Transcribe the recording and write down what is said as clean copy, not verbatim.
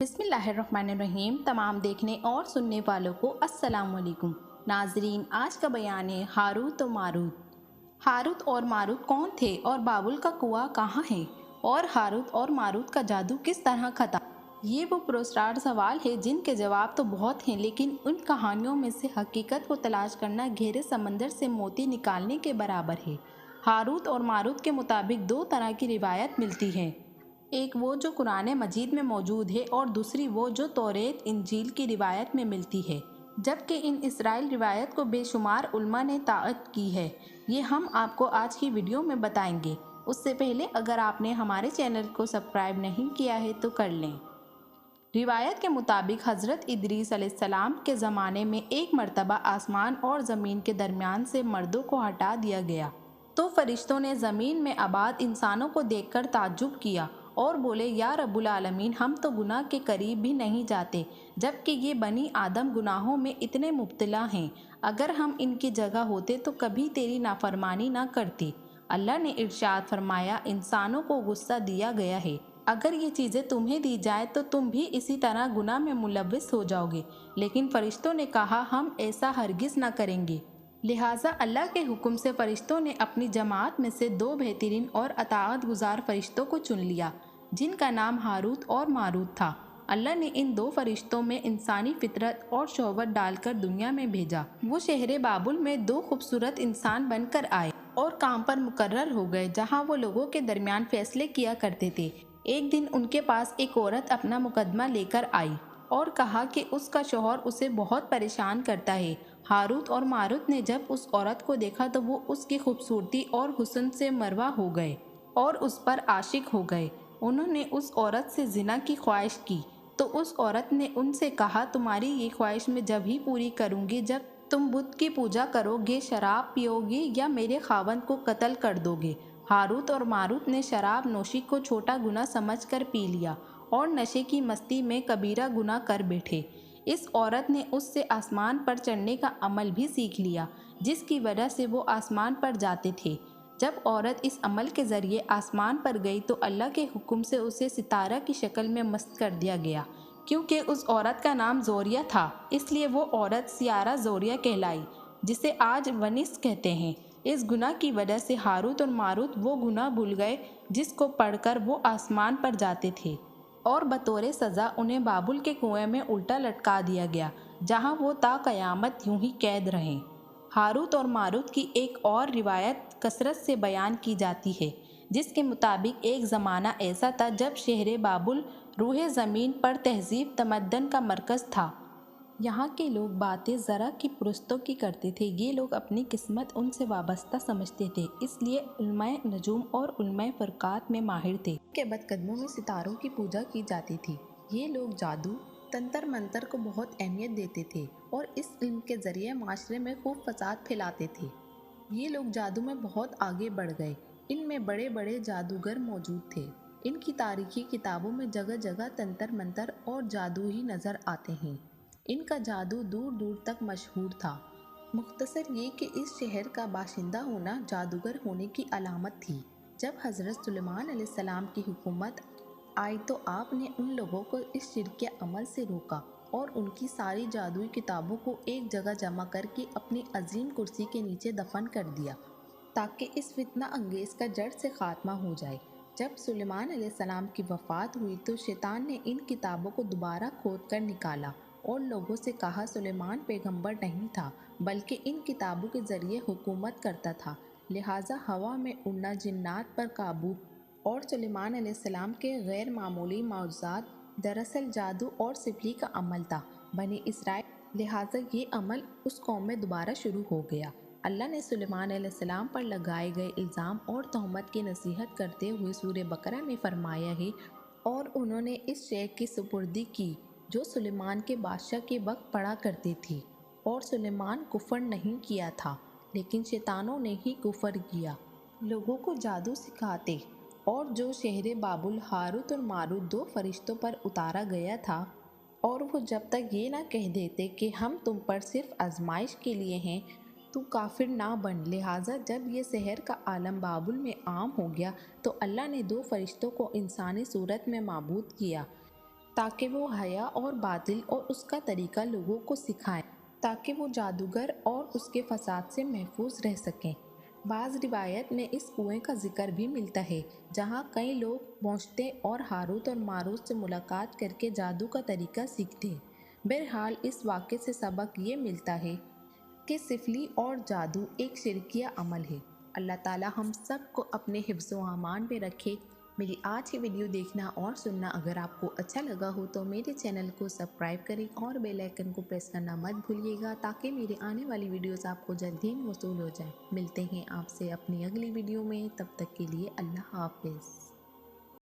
बिस्मिल्लाहिर्रहमानिर्रहीम। तमाम देखने और सुनने वालों को अस्सलाम वालेकुम। नाजरीन, आज का बयान है हारूत और मारूत। हारूत और मारूत कौन थे और बाबुल का कुआं कहाँ है, और हारूत और मारूत का जादू किस तरह खत्म? ये वो पुरस्कार सवाल है जिनके जवाब तो बहुत हैं, लेकिन उन कहानियों में से हकीकत को तलाश करना गहरे समंदर से मोती निकालने के बराबर है। हारूत और मारूत के मुताबिक दो तरह की रिवायत मिलती है। एक वो जो कुरान मजीद में मौजूद है और दूसरी वो जो तौरेत इंजील की रिवायत में मिलती है, जबकि इन इसराइल रिवायत को बेशुमार उल्मा ने तायद की है। ये हम आपको आज की वीडियो में बताएंगे। उससे पहले अगर आपने हमारे चैनल को सब्सक्राइब नहीं किया है तो कर लें। रिवायत के मुताबिक हज़रत इदरीस अलैहिस्सलाम के ज़माने में एक मर्तबा आसमान और ज़मीन के दरमियान से मर्दों को हटा दिया गया, तो फरिश्तों ने ज़मीन में आबाद इंसानों को देखकर ताज्जुब किया और बोले, या रब्बुल आलमीन, हम तो गुनाह के करीब भी नहीं जाते, जबकि ये बनी आदम गुनाहों में इतने मुब्तला हैं। अगर हम इनकी जगह होते तो कभी तेरी नाफरमानी ना करते। अल्लाह ने इरशाद फरमाया, इंसानों को गुस्सा दिया गया है, अगर ये चीज़ें तुम्हें दी जाए तो तुम भी इसी तरह गुनाह में मुलव्विस हो जाओगे। लेकिन फरिश्तों ने कहा, हम ऐसा हरगिज़ ना करेंगे। लिहाजा अल्लाह के हुक्म से फरिश्तों ने अपनी जमात में से दो बेहतरीन और अताअत गुजार फरिश्तों को चुन लिया, जिनका नाम हारूत और मारूत था। अल्लाह ने इन दो फरिश्तों में इंसानी फितरत और शोहबत डालकर दुनिया में भेजा। वो शहर बाबुल में दो खूबसूरत इंसान बनकर आए और काम पर मुकर्रर हो गए, जहाँ वो लोगों के दरमियान फैसले किया करते थे। एक दिन उनके पास एक औरत अपना मुकदमा लेकर आई और कहा कि उसका शौहर उसे बहुत परेशान करता है। हारूत और मारूत ने जब उस औरत को देखा तो वो उसकी खूबसूरती और हुस्न से मरवा हो गए और उस पर आशिक हो गए। उन्होंने उस औरत से जिना की ख्वाहिश की, तो उस औरत ने उनसे कहा, तुम्हारी ये ख्वाहिश मैं जब ही पूरी करूँगी जब तुम बुत की पूजा करोगे, शराब पियोगे या मेरे खावंद को कत्ल कर दोगे। हारूत और मारूत ने शराब नोशी को छोटा गुनाह समझकर पी लिया और नशे की मस्ती में कबीरा गुनाह कर बैठे। इस औरत ने उससे आसमान पर चढ़ने का अमल भी सीख लिया, जिसकी वजह से वो आसमान पर जाते थे। जब औरत इस अमल के ज़रिए आसमान पर गई तो अल्लाह के हुक्म से उसे सितारा की शक्ल में मस्त कर दिया गया। क्योंकि उस औरत का नाम जोरिया था, इसलिए वो औरत सियारा जोरिया कहलाई, जिसे आज वनिस कहते हैं। इस गुनाह की वजह से हारूत और मारूत वो गुनाह भूल गए जिसको पढ़कर वो आसमान पर जाते थे, और बतौर सज़ा उन्हें बाबुल के कुएं में उल्टा लटका दिया गया, जहां वो ता क़यामत यूं ही कैद रहे। हारूत और मारूत की एक और रिवायत कसरत से बयान की जाती है, जिसके मुताबिक एक ज़माना ऐसा था जब शहर बाबुल रूहे ज़मीन पर तहजीब तमद्दन का मरकज़ था। यहाँ के लोग बातें ज़रा की पुरस्तों की करते थे। ये लोग अपनी किस्मत उनसे वाबस्ता समझते थे, इसलिए उलमाए नजूम और उलमाए फ़रक़ात में माहिर थे। के बदकदमों में सितारों की पूजा की जाती थी। ये लोग जादू, तंत्र मंतर को बहुत अहमियत देते थे और इस इल्म के ज़रिए माशरे में खूब फसाद फैलाते थे। ये लोग जादू में बहुत आगे बढ़ गए। इनमें बड़े बड़े जादूगर मौजूद थे। इनकी तारीखी किताबों में जगह जगह तंत्र मंतर और जादू ही नज़र आते हैं। इनका जादू दूर दूर तक मशहूर था। मुख्तसर ये कि इस शहर का बाशिंदा होना जादूगर होने की अलामत थी। जब हज़रत सुलेमान अलैहिस्सलाम की हुकूमत आई तो आपने उन लोगों को इस शिर्क के अमल से रोका और उनकी सारी जादुई किताबों को एक जगह जमा करके अपनी अजीम कुर्सी के नीचे दफन कर दिया, ताकि इस फितना अंगेज़ का जड़ से खात्मा हो जाए। जब सुलेमान अलैहिस्सलाम की वफ़ात हुई तो शैतान ने इन किताबों को दोबारा खोद कर निकाला और लोगों से कहा, सुलेमान पैगंबर नहीं था, बल्कि इन किताबों के ज़रिए हुकूमत करता था। लिहाजा हवा में उड़ना, जिन्नात पर काबू और सुलेमान अलैहिस्सलाम के गैर मामूली मौजज़ात दरअसल जादू और सिफली का अमल था। बनी इसराइल लिहाजा ये अमल उस कौम में दोबारा शुरू हो गया। अल्लाह ने सुलेमान अलैहिस्सलाम पर लगाए गए इल्ज़ाम और तहमत की नसीहत करते हुए सूरह बकरा में फरमाया है, और उन्होंने इस शय की सुपुर्दी की जो सुलेमान के बादशाह के वक्त पड़ा करती थी, और सुलेमान कुफर नहीं किया था, लेकिन शैतानों ने ही कुफर किया। लोगों को जादू सिखाते और जो शहर बाबुल हारूत और मारूत दो फरिश्तों पर उतारा गया था, और वो जब तक ये ना कह देते कि हम तुम पर सिर्फ आजमाइश के लिए हैं, तू काफिर ना बन। लिहाजा जब ये शहर का आलम बाबुल में आम हो गया तो अल्लाह ने दो फरिश्तों को इंसानी सूरत में माबूद किया تاکہ وہ حیا اور باطل اور اس کا طریقہ لوگوں کو سکھائیں، تاکہ وہ جادوگر اور اس کے فساد سے محفوظ رہ سکیں۔ بعض روایت میں اس کنویں کا ذکر بھی ملتا ہے جہاں کئی لوگ پہنچتے اور ہاروت اور ماروت سے ملاقات کر کے جادو کا طریقہ سیکھتے۔ بہرحال اس واقعے سے سبق یہ ملتا ہے کہ سفلی اور جادو ایک شرکیہ عمل ہے۔ اللہ تعالی ہم سب کو اپنے حفظ و امان میں رکھے۔ میری آج کی ویڈیو دیکھنا اور سننا اگر آپ کو اچھا لگا ہو تو میرے چینل کو سبسکرائب کریں اور بیل آئیکن کو پریس کرنا مت بھولیے گا تاکہ میرے آنے والی ویڈیوز آپ کو جلد ہی موصول ہو جائیں۔ ملتے ہیں آپ سے اپنی اگلی ویڈیو میں، تب تک کے لیے اللہ حافظ۔